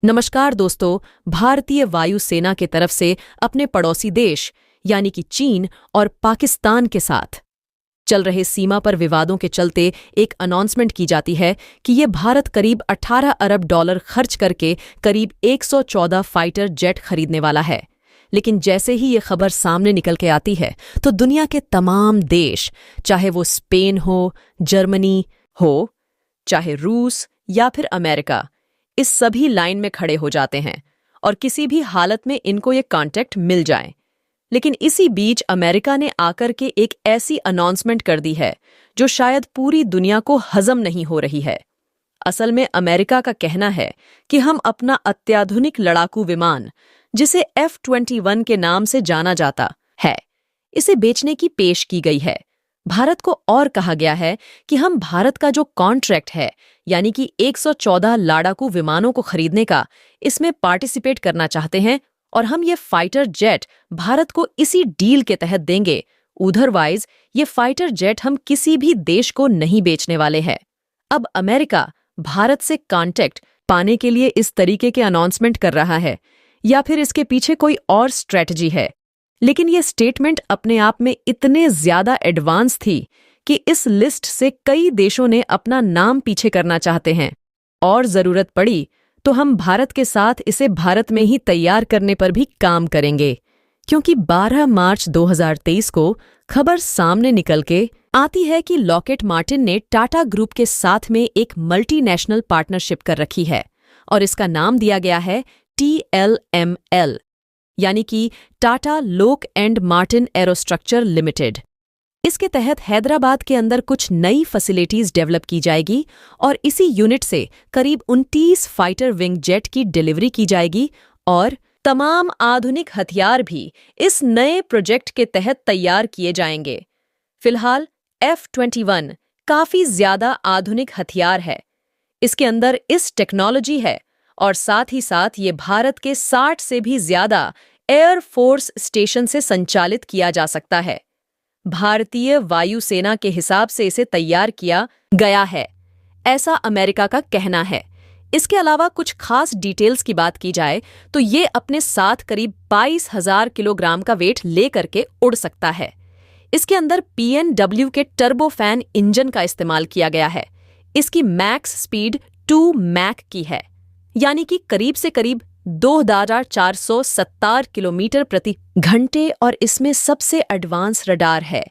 नमस्कार दोस्तों। भारतीय वायुसेना के तरफ से अपने पड़ोसी देश यानी कि चीन और पाकिस्तान के साथ चल रहे सीमा पर विवादों के चलते एक अनाउंसमेंट की जाती है कि ये भारत करीब 18 अरब डॉलर खर्च करके करीब 114 फाइटर जेट खरीदने वाला है। लेकिन जैसे ही ये खबर सामने निकल के आती है तो दुनिया के तमाम देश, चाहे वो स्पेन हो, जर्मनी हो, चाहे रूस या फिर अमेरिका, इस सभी लाइन में खड़े हो जाते हैं और किसी भी हालत में इनको ये कॉन्टैक्ट मिल जाए। लेकिन इसी बीच अमेरिका ने आकर के एक ऐसी अनाउंसमेंट कर दी है जो शायद पूरी दुनिया को हजम नहीं हो रही है। असल में अमेरिका का कहना है कि हम अपना अत्याधुनिक लड़ाकू विमान, जिसे F-21 के नाम से जाना जाता है, इसे बेचने की पेश की गई है। भारत को और कहा गया है कि हम भारत का जो कॉन्ट्रैक्ट है यानी कि 114 लड़ाकू विमानों को खरीदने का, इसमें पार्टिसिपेट करना चाहते हैं और हम ये फाइटर जेट भारत को इसी डील के तहत देंगे। उधरवाइज ये फाइटर जेट हम किसी भी देश को नहीं बेचने वाले हैं। अब अमेरिका भारत से कॉन्टैक्ट पाने के लिए इस तरीके के अनाउंसमेंट कर रहा है या फिर इसके पीछे कोई और स्ट्रेटजी है। लेकिन ये स्टेटमेंट अपने आप में इतने ज्यादा एडवांस थी कि इस लिस्ट से कई देशों ने अपना नाम पीछे करना चाहते हैं और जरूरत पड़ी तो हम भारत के साथ इसे भारत में ही तैयार करने पर भी काम करेंगे। क्योंकि 12 मार्च 2023 को खबर सामने निकल के आती है कि लॉकहीड मार्टिन ने टाटा ग्रुप के साथ में एक मल्टीनेशनल पार्टनरशिप कर रखी है और इसका नाम दिया गया है TLML, यानी कि टाटा लोक एंड मार्टिन एरोस्ट्रक्चर लिमिटेड। इसके तहत हैदराबाद के अंदर कुछ नई फैसिलिटीज डेवलप की जाएगी और इसी यूनिट से करीब 29 फाइटर विंग जेट की डिलीवरी की जाएगी और तमाम आधुनिक हथियार भी इस नए प्रोजेक्ट के तहत तैयार किए जाएंगे। फिलहाल F-21 काफी ज्यादा आधुनिक हथियार है, इसके अंदर इस टेक्नोलॉजी है और साथ ही साथ ये भारत के 60 से भी ज्यादा एयर फोर्स स्टेशन से संचालित किया जा सकता है। भारतीय वायुसेना के हिसाब से इसे तैयार किया गया है, ऐसा अमेरिका का कहना है। इसके अलावा कुछ खास डिटेल्स की बात की जाए तो ये अपने साथ करीब 22,000 किलोग्राम का वेट ले करके उड़ सकता है। इसके अंदर PNW के टर्बोफैन इंजन का इस्तेमाल किया गया है। इसकी मैक्स स्पीड 2 मैक की है, यानी कि करीब से करीब 2470 किलोमीटर प्रति घंटे, और इसमें सबसे एडवांस रडार है,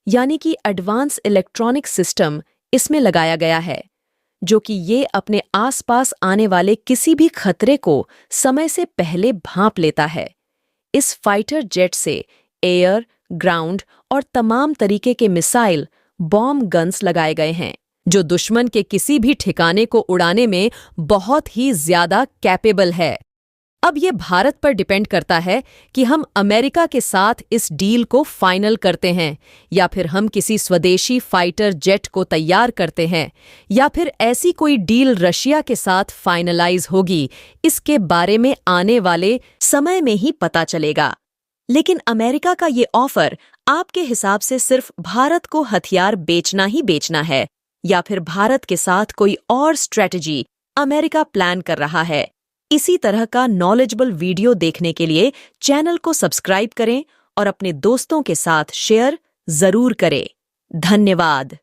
यानी कि एडवांस इलेक्ट्रॉनिक सिस्टम इसमें लगाया गया है, जो कि ये अपने आसपास आने वाले किसी भी खतरे को समय से पहले भांप लेता है। इस फाइटर जेट से एयर, ग्राउंड और तमाम तरीके के मिसाइल, बॉम्ब गन्स लगाए गए हैं, जो दुश्मन के किसी भी ठिकाने को उड़ाने में बहुत ही ज्यादा कैपेबल है। अब ये भारत पर डिपेंड करता है कि हम अमेरिका के साथ इस डील को फाइनल करते हैं या फिर हम किसी स्वदेशी फाइटर जेट को तैयार करते हैं या फिर ऐसी कोई डील रशिया के साथ फाइनलाइज होगी। इसके बारे में आने वाले समय में ही पता चलेगा। लेकिन अमेरिका का ये ऑफर आपके हिसाब से सिर्फ भारत को हथियार बेचना ही बेचना है या फिर भारत के साथ कोई और स्ट्रेटजी अमेरिका प्लान कर रहा है? इसी तरह का नॉलेजेबल वीडियो देखने के लिए चैनल को सब्सक्राइब करें और अपने दोस्तों के साथ शेयर जरूर करें। धन्यवाद।